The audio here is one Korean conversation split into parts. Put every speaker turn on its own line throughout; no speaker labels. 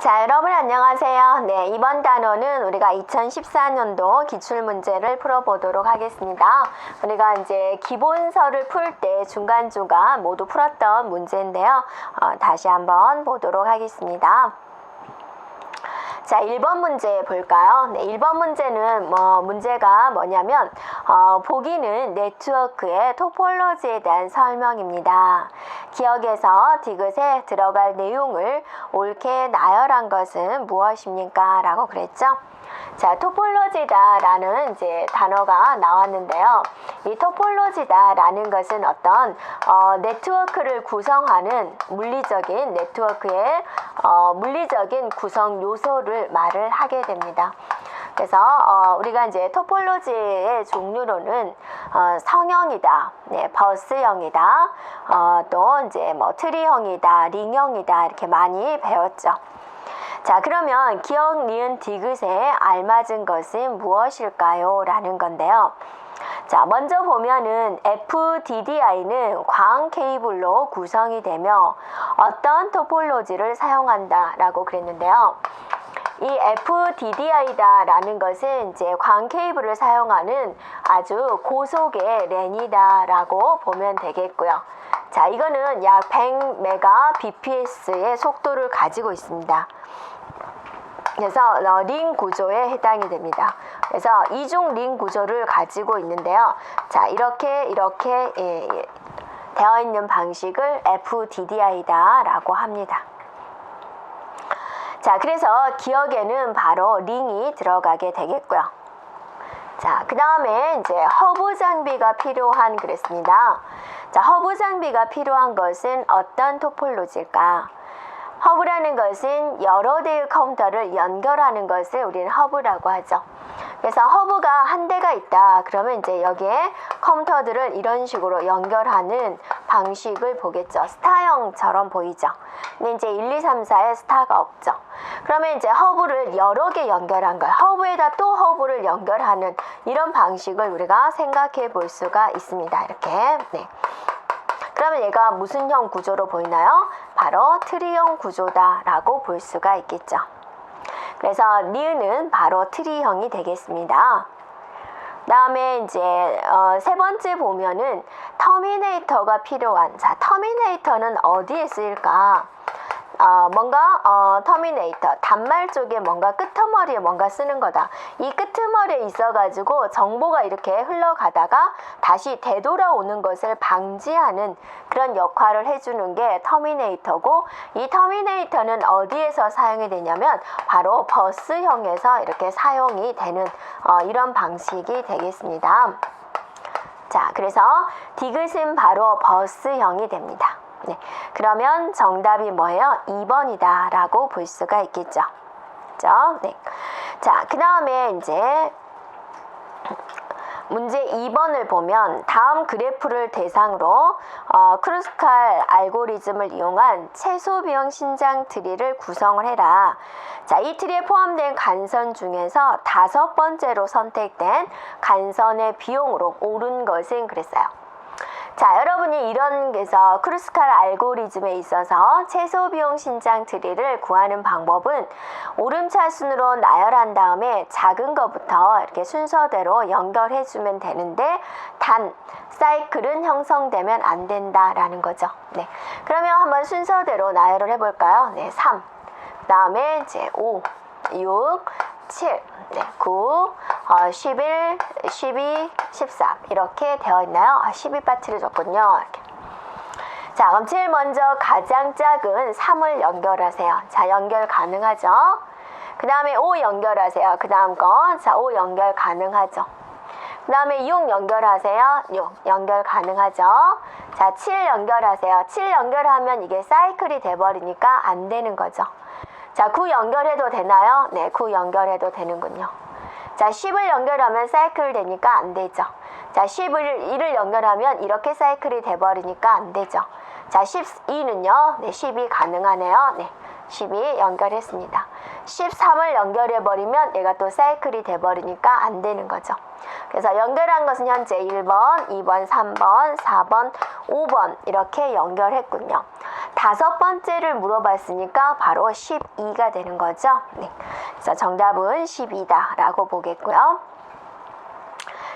자, 여러분 안녕하세요. 네, 이번 단원은 우리가 2014년도 기출문제를 풀어보도록 하겠습니다. 우리가 이제 기본서를 풀 때 중간중간 모두 풀었던 문제인데요. 다시 한번 보도록 하겠습니다. 자, 1번 문제 볼까요? 네, 1번 문제는 문제가 뭐냐면 보기는 네트워크의 토폴로지에 대한 설명입니다. 기억에서 디귿에 들어갈 내용을 옳게 나열한 것은 무엇입니까? 라고 그랬죠. 자, 토폴로지다 라는 이제 단어가 나왔는데요. 이 토폴로지다 라는 것은 어떤 네트워크를 구성하는 물리적인 네트워크의 물리적인 구성 요소를 말을 하게 됩니다. 그래서 우리가 이제 토폴로지의 종류로는 성형이다, 네, 버스형이다, 또 이제 트리형이다, 링형이다 이렇게 많이 배웠죠. 자, 그러면 기억, 니은, 디귿에 알맞은 것은 무엇일까요? 라는 건데요. 자, 먼저 보면은 FDDI는 광 케이블로 구성이 되며 어떤 토폴로지를 사용한다 라고 그랬는데요. 이 FDDI다 라는 것은 이제 광 케이블을 사용하는 아주 고속의 랜이다 라고 보면 되겠고요. 자, 이거는 약 100mbps의 속도를 가지고 있습니다. 그래서 링 구조에 해당이 됩니다. 그래서 이중 링 구조를 가지고 있는데요. 자, 이렇게 되어 있는 방식을 FDDI다 라고 합니다. 자, 그래서 기억에는 바로 링이 들어가게 되겠고요. 자, 그 다음에 이제 허브 장비가 필요한 그랬습니다. 자, 허브 장비가 필요한 것은 어떤 토폴로지일까? 허브라는 것은 여러 대의 컴퓨터를 연결하는 것을 우리는 허브라고 하죠. 그래서 허브가 한 대가 있다. 그러면 이제 여기에 컴퓨터들을 이런 식으로 연결하는 방식을 보겠죠. 스타형처럼 보이죠. 근데 이제 1, 2, 3, 4에 스타가 없죠. 그러면 이제 허브를 여러 개 연결한 거예요. 허브에다 또 허브를 연결하는 이런 방식을 우리가 생각해 볼 수가 있습니다. 이렇게. 네. 그러면 얘가 무슨 형 구조로 보이나요? 바로 트리형 구조다 라고 볼 수가 있겠죠. 그래서 니은은 바로 트리형이 되겠습니다. 다음에 이제 세 번째 보면은 터미네이터가 필요한, 자, 터미네이터는 어디에 쓰일까? 터미네이터, 단말 쪽에 뭔가 끄트머리에 뭔가 쓰는 거다. 이 끄트머리에 있어가지고 정보가 이렇게 흘러가다가 다시 되돌아오는 것을 방지하는 그런 역할을 해주는 게 터미네이터고, 이 터미네이터는 어디에서 사용이 되냐면 바로 버스형에서 이렇게 사용이 되는 이런 방식이 되겠습니다. 자, 그래서 디귿은 바로 버스형이 됩니다. 네, 그러면 정답이 뭐예요? 2번이다 라고 볼 수가 있겠죠. 그죠? 네. 자, 그 다음에 이제 문제 2번을 보면 다음 그래프를 대상으로 크루스칼 알고리즘을 이용한 최소 비용 신장 트리를 구성을 해라. 자, 이 트리에 포함된 간선 중에서 5번째로 선택된 간선의 비용으로 옳은 것은 그랬어요. 자, 여러분이 이런 게서 크루스칼 알고리즘에 있어서 최소 비용 신장 트리를 구하는 방법은 오름차순으로 나열한 다음에 작은 것부터 이렇게 순서대로 연결해 주면 되는데 단 사이클은 형성되면 안 된다라는 거죠. 네. 그러면 한번 순서대로 나열을 해 볼까요? 네, 3. 그다음에 이제 5, 6, 7, 네, 9, 11, 12, 13 이렇게 되어 있나요? 12파트를 줬군요. 이렇게. 자, 그럼 제일 먼저 가장 작은 3을 연결하세요. 자, 연결 가능하죠? 그 다음에 5 연결하세요. 그 다음 거, 자, 5 연결 가능하죠? 그 다음에 6 연결하세요. 6 연결 가능하죠? 자, 7 연결하세요. 7 연결하면 이게 사이클이 돼버리니까 안 되는 거죠. 자, 9 연결해도 되나요? 네, 9 연결해도 되는군요. 자, 10을 연결하면 사이클 되니까 안 되죠. 자, 1을 연결하면 이렇게 사이클이 돼버리니까 안 되죠. 자, 12는요. 네, 12 가능하네요. 네, 12 연결했습니다. 13을 연결해버리면 얘가 또 사이클이 돼버리니까 안 되는 거죠. 그래서 연결한 것은 현재 1번, 2번, 3번, 4번, 5번 이렇게 연결했군요. 다섯 번째를 물어봤으니까 바로 12가 되는 거죠. 네. 그래서 정답은 12다 라고 보겠고요.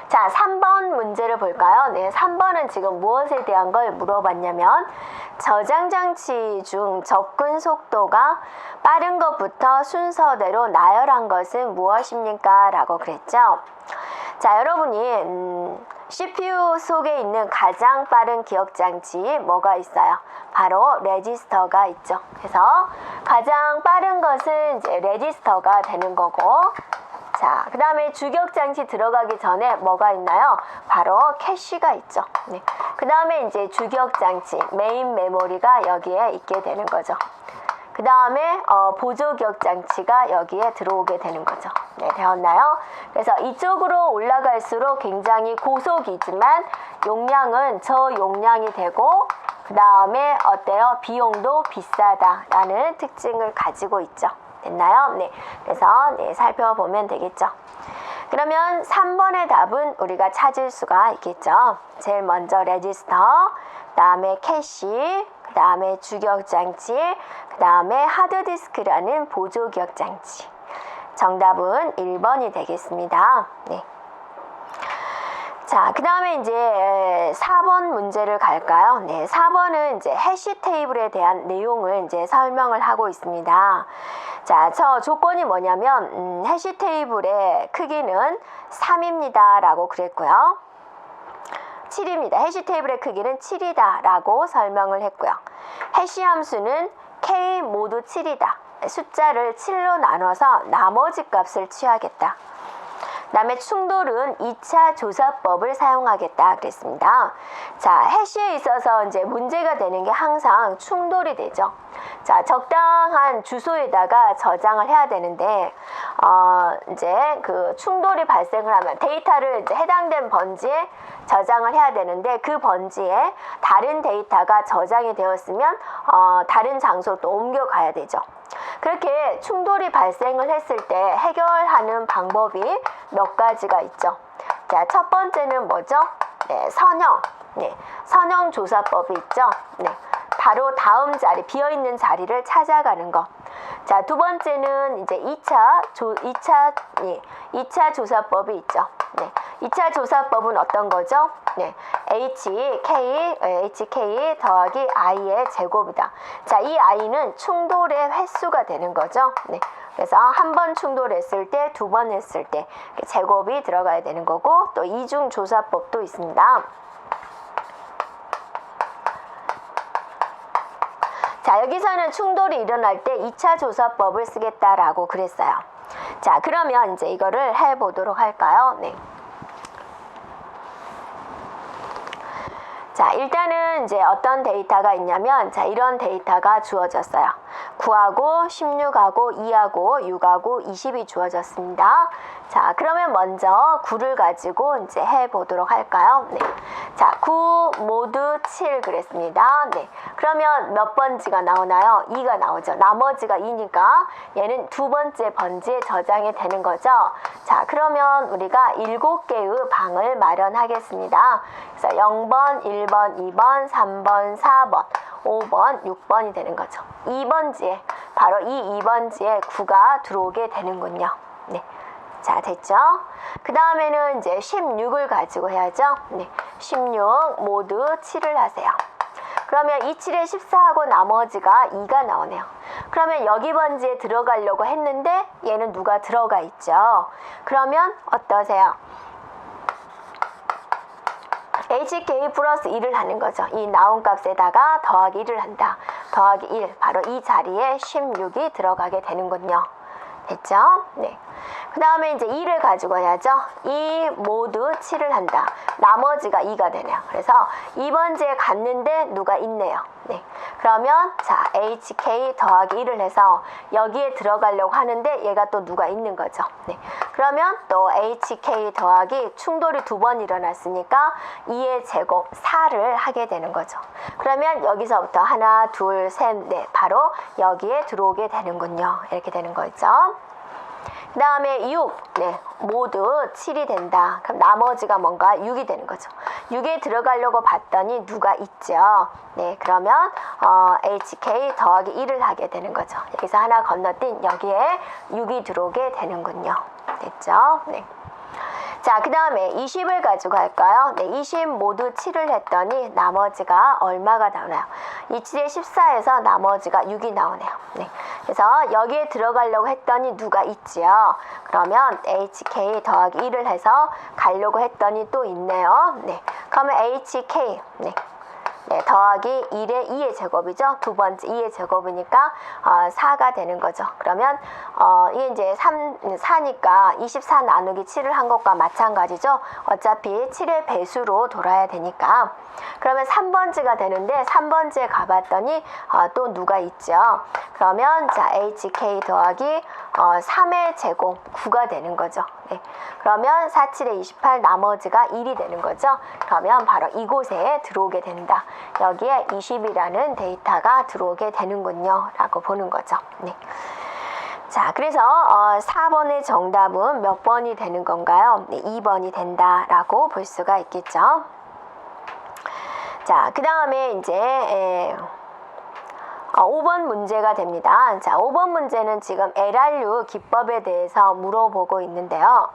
자, 3번 문제를 볼까요? 네, 3번은 지금 무엇에 대한 걸 물어봤냐면 저장장치 중 접근 속도가 빠른 것부터 순서대로 나열한 것은 무엇입니까? 라고 그랬죠. 자, 여러분이 CPU 속에 있는 가장 빠른 기억장치 뭐가 있어요? 바로 레지스터가 있죠. 그래서 가장 빠른 것은 이제 레지스터가 되는 거고, 자, 그 다음에 주격장치 들어가기 전에 뭐가 있나요? 바로 캐시가 있죠. 네. 그 다음에 이제 주격장치, 메인 메모리가 여기에 있게 되는 거죠. 그 다음에 보조기억장치가 여기에 들어오게 되는 거죠. 네, 되었나요? 그래서 이쪽으로 올라갈수록 굉장히 고속이지만 용량은 저용량이 되고, 그 다음에 어때요? 비용도 비싸다라는 특징을 가지고 있죠. 됐나요? 네. 그래서 네, 살펴보면 되겠죠. 그러면 3번의 답은 우리가 찾을 수가 있겠죠. 제일 먼저 레지스터, 그 다음에 캐시, 그 다음에 주기억장치, 그 다음에 하드디스크라는 보조기억장치. 정답은 1번이 되겠습니다. 네. 자, 그 다음에 이제 4번 문제를 갈까요? 네, 4번은 이제 해시 테이블에 대한 내용을 이제 설명을 하고 있습니다. 자, 저 조건이 뭐냐면 해시 테이블의 크기는 3입니다 라고 그랬고요. 7입니다. 해시 테이블의 크기는 7이다 라고 설명을 했고요. 해시 함수는 K 모두 7이다. 숫자를 7로 나눠서 나머지 값을 취하겠다. 그 다음에 충돌은 2차 조사법을 사용하겠다 그랬습니다. 자, 해시에 있어서 이제 문제가 되는 게 항상 충돌이 되죠. 자, 적당한 주소에다가 저장을 해야 되는데, 이제 그 충돌이 발생을 하면 데이터를 이제 해당된 번지에 저장을 해야 되는데, 그 번지에 다른 데이터가 저장이 되었으면 다른 장소로 또 옮겨가야 되죠. 그렇게 충돌이 발생을 했을 때 해결하는 방법이 몇 가지가 있죠. 자, 첫 번째는 뭐죠? 네, 선형. 네, 선형 조사법이 있죠. 네, 바로 다음 자리, 비어있는 자리를 찾아가는 거. 자, 두 번째는 이제 2차 조사법이 있죠. 네, 2차 조사법은 어떤 거죠? 네, HK 더하기 I의 제곱이다. 자, 이 I는 충돌의 횟수가 되는 거죠. 네, 그래서 한 번 충돌했을 때, 두 번 했을 때 제곱이 들어가야 되는 거고, 또 이중 조사법도 있습니다. 자, 여기서는 충돌이 일어날 때 2차 조사법을 쓰겠다라고 그랬어요. 자, 그러면 이제 이거를 해보도록 할까요? 네. 자, 일단은 이제 어떤 데이터가 있냐면, 자, 이런 데이터가 주어졌어요. 9하고 16하고 2하고 6하고 20이 주어졌습니다. 자, 그러면 먼저 9를 가지고 이제 해보도록 할까요? 네. 자, 9 모두 7 그랬습니다. 네. 그러면 몇 번지가 나오나요? 2가 나오죠. 나머지가 2니까 얘는 두 번째 번지에 저장이 되는 거죠. 자, 그러면 우리가 7개의 방을 마련하겠습니다. 그래서 0번, 1번, 2번, 3번, 4번, 5번, 6번이 되는 거죠. 2번지에, 바로 이 2번지에 9가 들어오게 되는군요. 네. 자, 됐죠? 그 다음에는 이제 16을 가지고 해야죠. 네. 16 모두 7을 하세요. 그러면 이 7에 14하고 나머지가 2가 나오네요. 그러면 여기 번지에 들어가려고 했는데 얘는 누가 들어가 있죠. 그러면 어떠세요? HK 플러스 1을 하는 거죠. 이 나온 값에다가 더하기 1을 한다. 더하기 1, 바로 이 자리에 16이 들어가게 되는군요. 됐죠? 네. 그 다음에 이제 2를 가지고 해야죠. 2 모두 7을 한다. 나머지가 2가 되네요. 그래서 2번지에 갔는데 누가 있네요. 네. 그러면 자, HK 더하기 1을 해서 여기에 들어가려고 하는데 얘가 또 누가 있는 거죠. 네. 그러면 또 HK 더하기 충돌이 두 번 일어났으니까 2의 제곱 4를 하게 되는 거죠. 그러면 여기서부터 하나, 둘, 셋, 넷 바로 여기에 들어오게 되는군요. 이렇게 되는 거죠. 그 다음에 6, 네, 모두 7이 된다. 그럼 나머지가 뭔가 6이 되는 거죠. 6에 들어가려고 봤더니 누가 있죠. 네, 그러면 HK 더하기 1을 하게 되는 거죠. 여기서 하나 건너뛴 여기에 6이 들어오게 되는군요. 됐죠? 네. 자, 그 다음에 20을 가지고 할까요? 네, 20 모두 7을 했더니 나머지가 얼마가 나오나요? 27에 14에서 나머지가 6이 나오네요. 네, 그래서 여기에 들어가려고 했더니 누가 있지요? 그러면 HK 더하기 1을 해서 가려고 했더니 또 있네요. 네, 그러면 HK, 네, 더하기 1의 2의 제곱이죠. 두 번째 2의 제곱이니까 4가 되는 거죠. 그러면 이게 이제 4니까 24 나누기 7을 한 것과 마찬가지죠. 어차피 7의 배수로 돌아야 되니까. 그러면 3번지가 되는데 3번지에 가봤더니 또 누가 있죠. 그러면 자, HK 더하기 3의 제곱 9가 되는 거죠. 네. 그러면 4, 7에 28 나머지가 1이 되는 거죠. 그러면 바로 이곳에 들어오게 된다. 여기에 20이라는 데이터가 들어오게 되는군요. 라고 보는 거죠. 네. 자, 그래서 4번의 정답은 몇 번이 되는 건가요? 네, 2번이 된다라고 볼 수가 있겠죠. 자, 그 다음에 이제 5번 문제가 됩니다. 자, 5번 문제는 지금 LRU 기법에 대해서 물어보고 있는데요.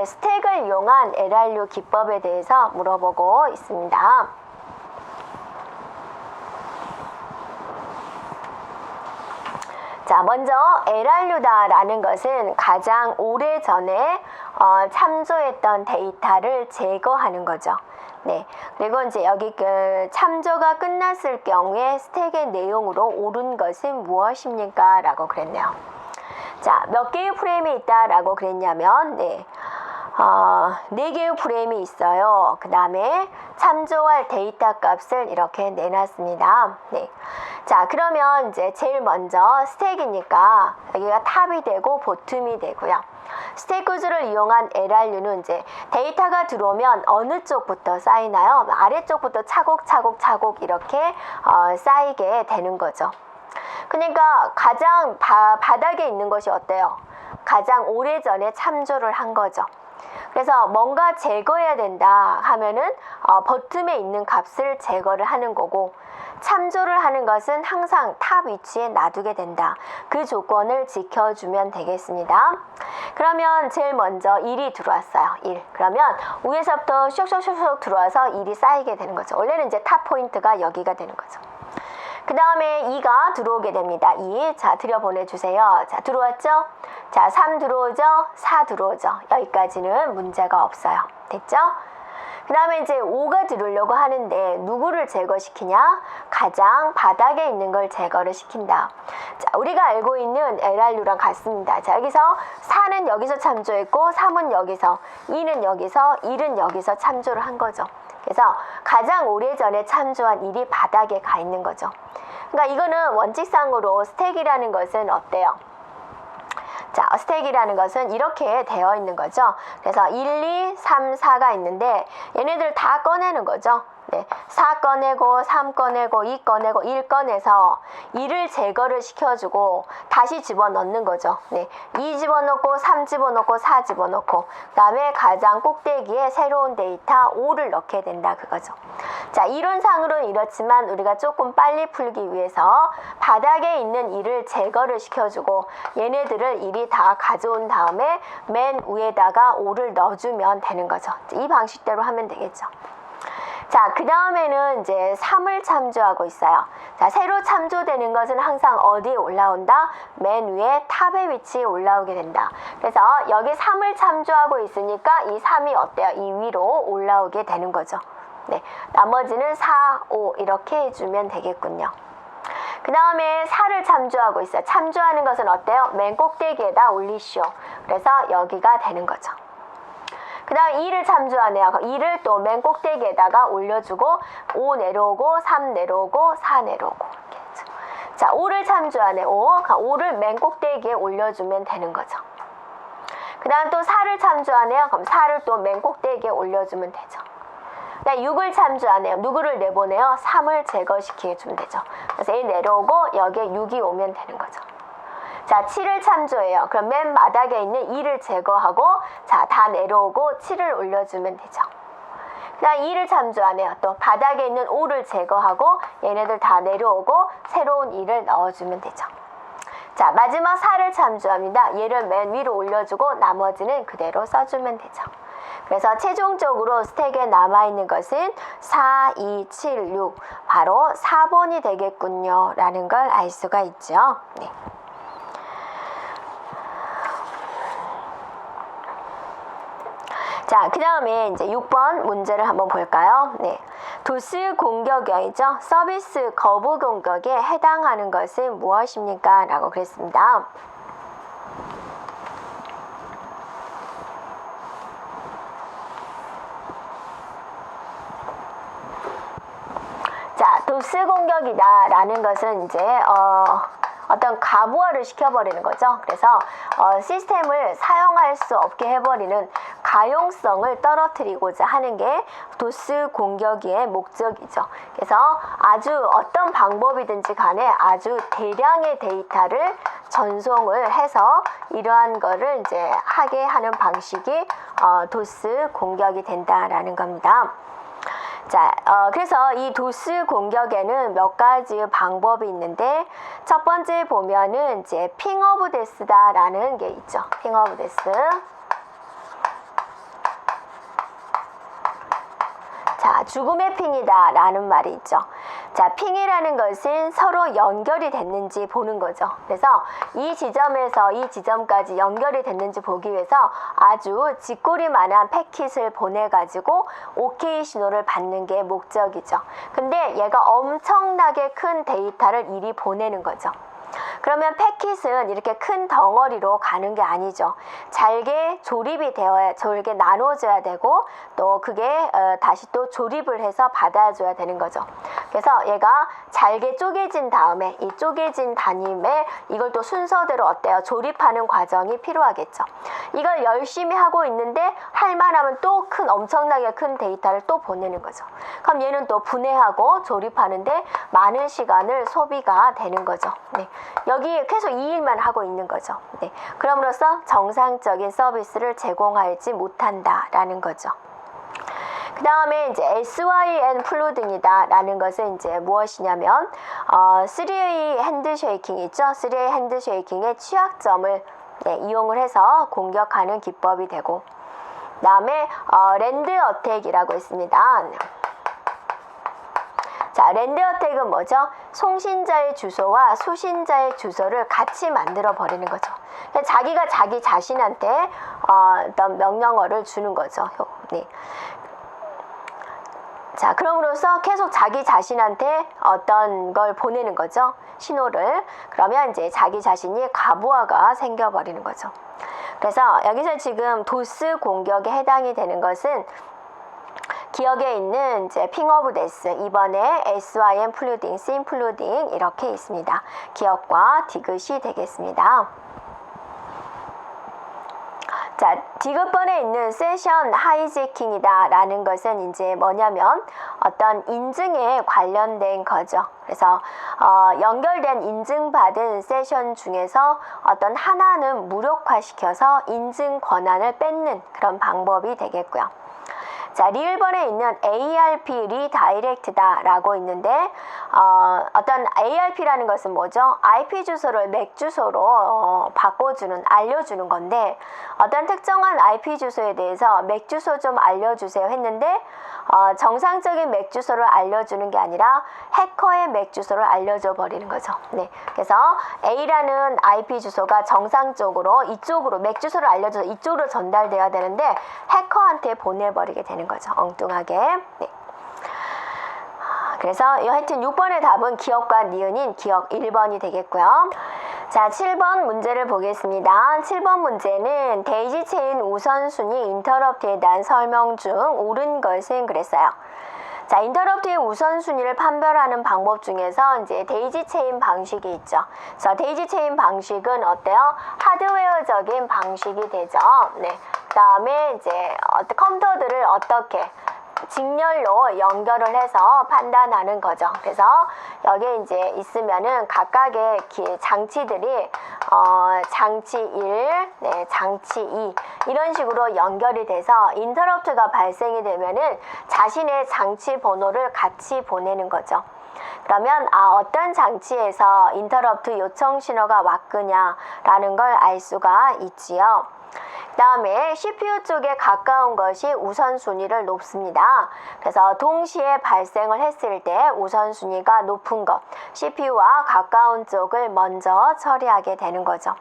스택을 이용한 LRU 기법에 대해서 물어보고 있습니다. 자, 먼저 LRU다라는 것은 가장 오래전에 참조했던 데이터를 제거하는 거죠. 네, 그리고 이제 여기 그 참조가 끝났을 경우에 스택의 내용으로 옳은 것은 무엇입니까? 라고 그랬네요. 자, 몇 개의 프레임이 있다라고 그랬냐면, 네, 4개의 프레임이 있어요. 그 다음에 참조할 데이터 값을 이렇게 내놨습니다. 네. 자, 그러면 이제 제일 먼저 스택이니까 여기가 탑이 되고 보텀이 되고요. 스택 구조를 이용한 LRU는 이제 데이터가 들어오면 어느 쪽부터 쌓이나요? 아래쪽부터 차곡차곡 이렇게 쌓이게 되는 거죠. 그러니까 가장 바닥에 있는 것이 어때요? 가장 오래전에 참조를 한 거죠. 그래서 뭔가 제거해야 된다 하면은 버튼에 있는 값을 제거를 하는 거고, 참조를 하는 것은 항상 탑 위치에 놔두게 된다. 그 조건을 지켜주면 되겠습니다. 그러면 제일 먼저 1이 들어왔어요. 1. 그러면 위에서부터 슉슉슉슉 들어와서 1이 쌓이게 되는 거죠. 원래는 이제 탑 포인트가 여기가 되는 거죠. 그 다음에 2가 들어오게 됩니다. 2. 자, 들여보내주세요. 자, 들어왔죠? 자, 3 들어오죠? 4 들어오죠? 여기까지는 문제가 없어요. 됐죠? 그 다음에 이제 5가 들어오려고 하는데 누구를 제거시키냐? 가장 바닥에 있는 걸 제거를 시킨다. 자, 우리가 알고 있는 LRU랑 같습니다. 자, 여기서 4는 여기서 참조했고 3은 여기서, 2는 여기서, 1은 여기서 참조를 한 거죠. 그래서 가장 오래전에 참조한 1이 바닥에 가 있는 거죠. 그러니까 이거는 원칙상으로 스택이라는 것은 어때요? 자, 스택이라는 것은 이렇게 되어 있는 거죠. 그래서 1, 2, 3, 4가 있는데 얘네들 다 꺼내는 거죠. 네, 4 꺼내고 3 꺼내고 2 꺼내고 1 꺼내서 2를 제거를 시켜주고 다시 집어넣는 거죠. 네, 2 집어넣고 3 집어넣고 4 집어넣고 그 다음에 가장 꼭대기에 새로운 데이터 5를 넣게 된다 그거죠. 자, 이론상으로는 이렇지만 우리가 조금 빨리 풀기 위해서 바닥에 있는 2를 제거를 시켜주고 얘네들을 1이 다 가져온 다음에 맨 위에다가 5를 넣어주면 되는 거죠. 이 방식대로 하면 되겠죠. 자, 그 다음에는 이제 3을 참조하고 있어요. 자, 새로 참조되는 것은 항상 어디에 올라온다? 맨 위에 탑의 위치에 올라오게 된다. 그래서 여기 3을 참조하고 있으니까 이 3이 어때요? 이 위로 올라오게 되는 거죠. 네, 나머지는 4, 5 이렇게 해주면 되겠군요. 그 다음에 4를 참조하고 있어요. 참조하는 것은 어때요? 맨 꼭대기에다 올리시오. 그래서 여기가 되는 거죠. 그 다음 2를 참조하네요. 2를 또 맨 꼭대기에다가 올려주고 5 내려오고 3 내려오고 4 내려오고 이렇게 했죠. 자, 5를 참조하네. 5를 맨 꼭대기에 올려주면 되는 거죠. 그 다음 또 4를 참조하네요. 그럼 4를 또 맨 꼭대기에 올려주면 되죠. 6을 참조하네요. 누구를 내보내요? 3을 제거시켜주면 되죠. 그래서 얘 내려오고 여기에 6이 오면 되는 거죠. 자, 7을 참조해요. 그럼 맨 바닥에 있는 2를 제거하고 자, 다 내려오고 7을 올려주면 되죠. 그다음 2를 참조하네요. 또 바닥에 있는 5를 제거하고 얘네들 다 내려오고 새로운 2를 넣어주면 되죠. 자, 마지막 4를 참조합니다. 얘를 맨 위로 올려주고 나머지는 그대로 써주면 되죠. 그래서 최종적으로 스택에 남아있는 것은 4, 2, 7, 6 바로 4번이 되겠군요 라는 걸 알 수가 있죠. 네. 자, 그 다음에 이제 6번 문제를 한번 볼까요? 네. 도스 공격형이죠. 서비스 거부 공격에 해당하는 것은 무엇입니까? 라고 그랬습니다. 자, 도스 공격이다 라는 것은 이제 어떤 가부화를 시켜버리는 거죠. 그래서 시스템을 사용할 수 없게 해버리는 가용성을 떨어뜨리고자 하는 게 도스 공격의 목적이죠. 그래서 아주 어떤 방법이든지 간에 아주 대량의 데이터를 전송을 해서 이러한 거를 이제 하게 하는 방식이 도스 공격이 된다라는 겁니다. 자, 그래서 이 도스 공격에는 몇 가지 방법이 있는데 첫 번째 보면은 이제 핑 오브 데스다라는 게 있죠. 핑 오브 데스. 자, 죽음의 핑이다 라는 말이 있죠. 자, 핑이라는 것은 서로 연결이 됐는지 보는 거죠. 그래서 이 지점에서 이 지점까지 연결이 됐는지 보기 위해서 아주 쥐꼬리만한 패킷을 보내가지고 OK 신호를 받는 게 목적이죠. 근데 얘가 엄청나게 큰 데이터를 이리 보내는 거죠. 그러면 패킷은 이렇게 큰 덩어리로 가는 게 아니죠. 잘게 조립이 되어야 잘게 나눠줘야 되고 또 그게 다시 또 조립을 해서 받아줘야 되는 거죠. 그래서 얘가 잘게 쪼개진 다음에 이 쪼개진 단임에 이걸 또 순서대로 어때요? 조립하는 과정이 필요하겠죠. 이걸 열심히 하고 있는데 할만하면 또 엄청나게 큰 데이터를 또 보내는 거죠. 그럼 얘는 또 분해하고 조립하는데 많은 시간을 소비가 되는 거죠. 네. 여기 계속 이 일만 하고 있는 거죠. 네. 그럼으로써 정상적인 서비스를 제공하지 못한다라는 거죠. 그 다음에 이제 SYN 플로딩이다 라는 것은 이제 무엇이냐면 3A 핸드쉐이킹 있죠. 3A 핸드쉐이킹의 취약점을 이용을 해서 공격하는 기법이 되고 그 다음에 랜드 어택이라고 있습니다. 자, 랜드 어택은 뭐죠? 송신자의 주소와 수신자의 주소를 같이 만들어 버리는 거죠. 자기가 자기 자신한테 어떤 명령어를 주는 거죠. 네. 자, 그럼으로써 계속 자기 자신한테 어떤 걸 보내는 거죠. 신호를. 그러면 이제 자기 자신이 가부화가 생겨버리는 거죠. 그래서 여기서 지금 도스 공격에 해당이 되는 것은 기억에 있는 이제 핑 오브 데스, 이번에 SYN 플루딩, SYN 플루딩 이렇게 있습니다. 기억과 디귿이 되겠습니다. 자, 디귿번에 있는 세션 하이제킹이다 라는 것은 이제 뭐냐면 어떤 인증에 관련된 거죠. 그래서 연결된 인증받은 세션 중에서 어떤 하나는 무력화시켜서 인증 권한을 뺏는 그런 방법이 되겠고요. 자, 리을번에 있는 ARP 리다이렉트다 라고 있는데 어떤 ARP라는 것은 뭐죠? IP 주소를 맥 주소로 바꿔주는, 알려주는 건데 어떤 특정한 IP 주소에 대해서 맥 주소 좀 알려주세요 했는데 정상적인 맥 주소를 알려주는 게 아니라 해커의 맥 주소를 알려줘 버리는 거죠. 네. 그래서 A라는 IP 주소가 정상적으로 이쪽으로 맥 주소를 알려줘서 이쪽으로 전달돼야 되는데 해커한테 보내버리게 되는 거죠. 엉뚱하게. 네. 그래서 하여튼 6번의 답은 기억과 니은인 기억 1번이 되겠고요. 자, 7번 문제를 보겠습니다. 7번 문제는 데이지 체인 우선순위 인터럽트에 대한 설명 중 옳은 것은 그랬어요. 자, 인터럽트의 우선순위를 판별하는 방법 중에서 이제 데이지 체인 방식이 있죠. 그래서 데이지 체인 방식은 어때요? 하드웨어적인 방식이 되죠. 네. 그 다음에 이제 컴퓨터들을 어떻게 직렬로 연결을 해서 판단하는 거죠. 그래서 여기에 이제 있으면은 각각의 장치들이 장치 1, 네, 장치 2 이런 식으로 연결이 돼서 인터럽트가 발생이 되면은 자신의 장치 번호를 같이 보내는 거죠. 그러면 어떤 장치에서 인터럽트 요청 신호가 왔느냐라는 걸 알 수가 있지요. 그 다음에 CPU 쪽에 가까운 것이 우선순위를 높습니다. 그래서 동시에 발생을 했을 때 우선순위가 높은 것, CPU와 가까운 쪽을 먼저 처리하게 되는 거죠.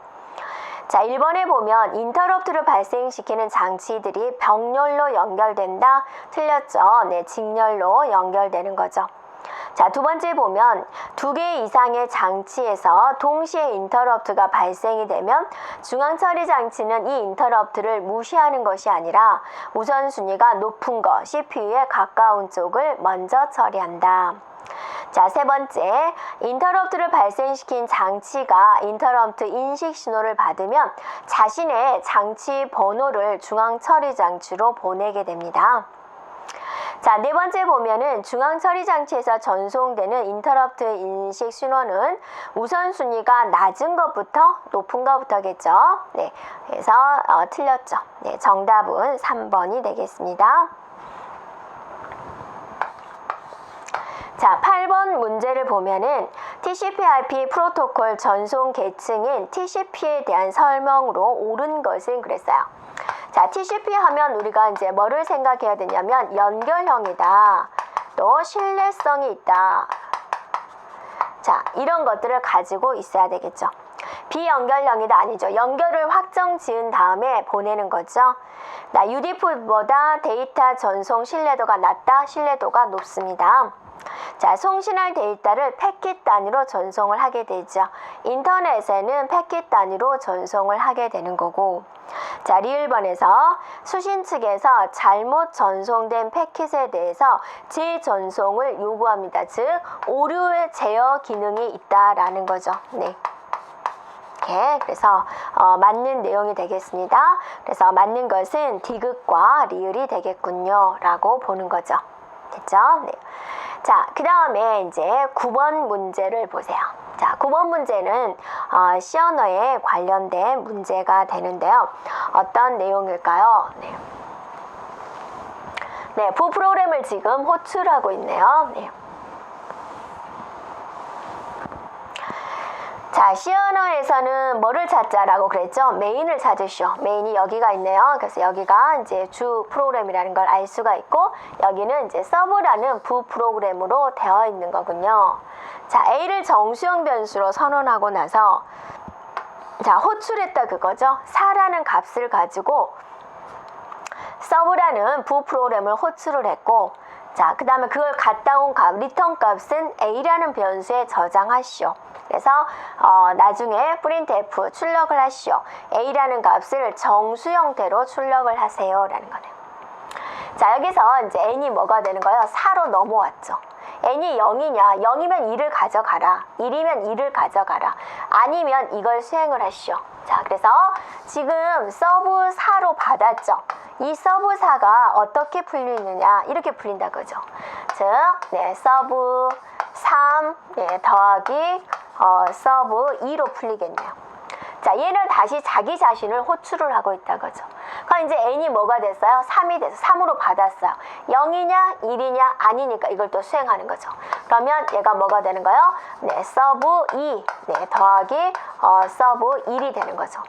자, 1번에 보면 인터럽트를 발생시키는 장치들이 병렬로 연결된다. 틀렸죠? 네, 직렬로 연결되는 거죠. 자, 두 번째 보면 2개 이상의 장치에서 동시에 인터럽트가 발생이 되면 중앙처리 장치는 이 인터럽트를 무시하는 것이 아니라 우선순위가 높은 것, CPU에 가까운 쪽을 먼저 처리한다. 자, 세 번째, 인터럽트를 발생시킨 장치가 인터럽트 인식 신호를 받으면 자신의 장치 번호를 중앙처리 장치로 보내게 됩니다. 자, 네 번째 보면은 중앙처리 장치에서 전송되는 인터럽트 인식 신호는 우선순위가 낮은 것부터 높은 것부터겠죠. 네, 그래서 틀렸죠. 네, 정답은 3번이 되겠습니다. 자, 8번 문제를 보면은 TCP/IP 프로토콜 전송 계층인 TCP에 대한 설명으로 옳은 것은 그랬어요. 자, TCP 하면 우리가 이제 뭐를 생각해야 되냐면 연결형이다. 또 신뢰성이 있다. 자, 이런 것들을 가지고 있어야 되겠죠. 비연결형이다 아니죠. 연결을 확정 지은 다음에 보내는 거죠. UDF보다 데이터 전송 신뢰도가 낮다. 신뢰도가 높습니다. 자, 송신할 데이터를 패킷 단위로 전송을 하게 되죠. 인터넷에는 패킷 단위로 전송을 하게 되는 거고, 자, 리을번에서 수신 측에서 잘못 전송된 패킷에 대해서 재전송을 요구합니다. 즉, 오류의 제어 기능이 있다라는 거죠. 네. 이렇게 그래서 맞는 내용이 되겠습니다. 그래서 맞는 것은 디귿과 리을이 되겠군요. 라고 보는 거죠. 됐죠? 네. 자, 그 다음에 이제 9번 문제를 보세요. 자, 9번 문제는 C 언어에 관련된 문제가 되는데요. 어떤 내용일까요? 네. 네, 부 프로그램을 지금 호출하고 있네요. 네. 자, C 언어에서는 뭐를 찾자라고 그랬죠? 메인을 찾으시오. 메인이 여기가 있네요. 그래서 여기가 이제 주 프로그램이라는 걸 알 수가 있고, 여기는 이제 서브라는 부 프로그램으로 되어 있는 거군요. 자, A를 정수형 변수로 선언하고 나서, 자, 호출했다 그거죠? 4라는 값을 가지고 서브라는 부 프로그램을 호출을 했고, 자, 그 다음에 그걸 갖다 온 값, 리턴 값은 A라는 변수에 저장하시오. 그래서 나중에 printf 출력을 하시오. A라는 값을 정수 형태로 출력을 하세요. 라는 거네요. 자, 여기서 이제 n이 뭐가 되는 거예요? 4로 넘어왔죠. n이 0이냐? 0이면 2를 가져가라. 1이면 2를 가져가라. 아니면 이걸 수행을 하시오. 자, 그래서 지금 서브 4로 받았죠. 이 서브 4가 어떻게 풀리느냐? 이렇게 풀린다 그죠. 즉, 네, 서브 3 네, 더하기 서브 2로 풀리겠네요. 자, 얘는 다시 자기 자신을 호출을 하고 있다 거죠. 그럼 이제 n이 뭐가 됐어요? 3이 돼서 3으로 받았어요. 0이냐 1이냐 아니니까 이걸 또 수행하는 거죠. 그러면 얘가 뭐가 되는 거예요? 네, 서브 2 네, 더하기 서브 1이 되는 거죠.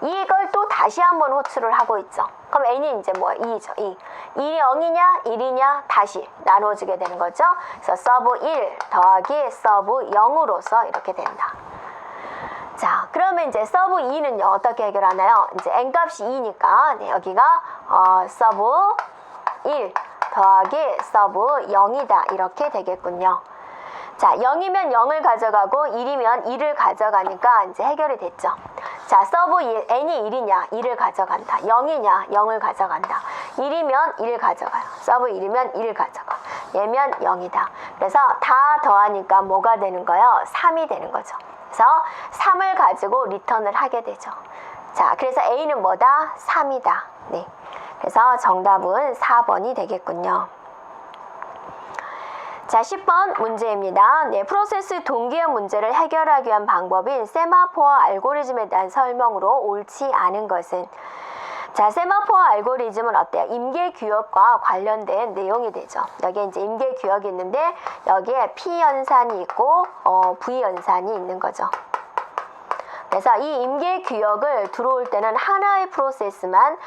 이걸 또 다시 한번 호출을 하고 있죠. 그럼 n이 이제 뭐야? 2죠. 2. 2이 0이냐 1이냐 다시 나눠주게 되는 거죠. 그래서 서브 1 더하기 서브 0으로서 이렇게 된다. 자, 그러면 이제 서브 2는요, 어떻게 해결하나요? 이제 n값이 2니까, 네, 여기가, 서브 1 더하기 서브 0이다. 이렇게 되겠군요. 자, 0이면 0을 가져가고 1이면 2를 가져가니까 이제 해결이 됐죠. 자, 서브 1, n이 1이냐? 2를 가져간다. 0이냐? 0을 가져간다. 1이면 1을 가져가요. 서브 1이면 1을 가져가. 얘면 0이다. 그래서 다 더하니까 뭐가 되는 거예요? 3이 되는 거죠. 그래서 3을 가지고 리턴을 하게 되죠. 자, 그래서 A는 뭐다? 3이다. 네. 그래서 정답은 4번이 되겠군요. 자, 10번 문제입니다. 네, 프로세스 동기화 문제를 해결하기 위한 방법인 세마포어 알고리즘에 대한 설명으로 옳지 않은 것은? 자, 세마포어 알고리즘은 어때요? 임계규역과 관련된 내용이 되죠. 여기에 이제 임계규역이 있는데 여기에 P 연산이 있고 V 연산이 있는 거죠. 그래서 이 임계규역을 들어올 때는 하나의 프로세스만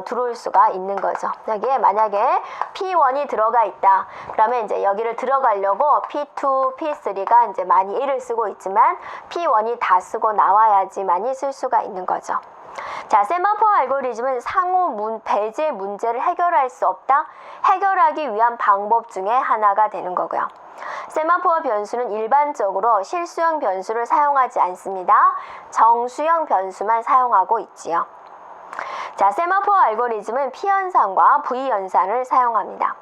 들어올 수가 있는 거죠. 여기에 만약에 P1이 들어가 있다. 그러면 이제 여기를 들어가려고 P2, P3가 이제 많이 애를 쓰고 있지만 P1이 다 쓰고 나와야지만이 쓸 수가 있는 거죠. 자, 세마포어 알고리즘은 상호 배제 문제를 해결할 수 없다. 해결하기 위한 방법 중에 하나가 되는 거고요. 세마포어 변수는 일반적으로 실수형 변수를 사용하지 않습니다. 정수형 변수만 사용하고 있지요. 자, 세마포어 알고리즘은 P연산과 V연산을 사용합니다.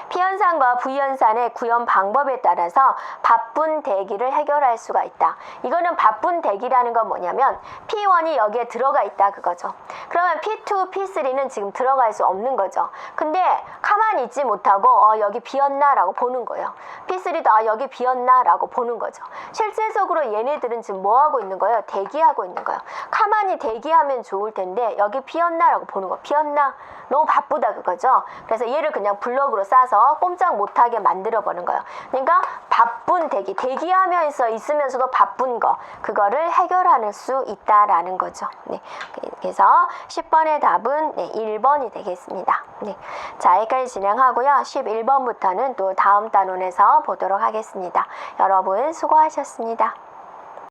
P연산과 V연산의 구현 방법에 따라서 바쁜 대기를 해결할 수가 있다. 이거는 바쁜 대기라는 건 뭐냐면 P1이 여기에 들어가 있다 그거죠. 그러면 P2, P3는 지금 들어갈 수 없는 거죠. 근데 가만히 있지 못하고 여기 비었나 라고 보는 거예요. P3도 여기 비었나 라고 보는 거죠. 실제적으로 얘네들은 지금 뭐 하고 있는 거예요? 대기하고 있는 거예요. 가만히 대기하면 좋을 텐데 여기 비었나 라고 보는 거. 비었나? 너무 바쁘다 그거죠. 그래서 얘를 그냥 블럭으로 싸서 꼼짝 못하게 만들어 보는 거예요. 그러니까 바쁜 대기하면서 있으면서도 바쁜 거, 그거를 해결할 수 있다라는 거죠. 네. 그래서 10번의 답은 1번이 되겠습니다. 네. 자, 여기까지 진행하고요. 11번부터는 또 다음 단원에서 보도록 하겠습니다. 여러분 수고하셨습니다.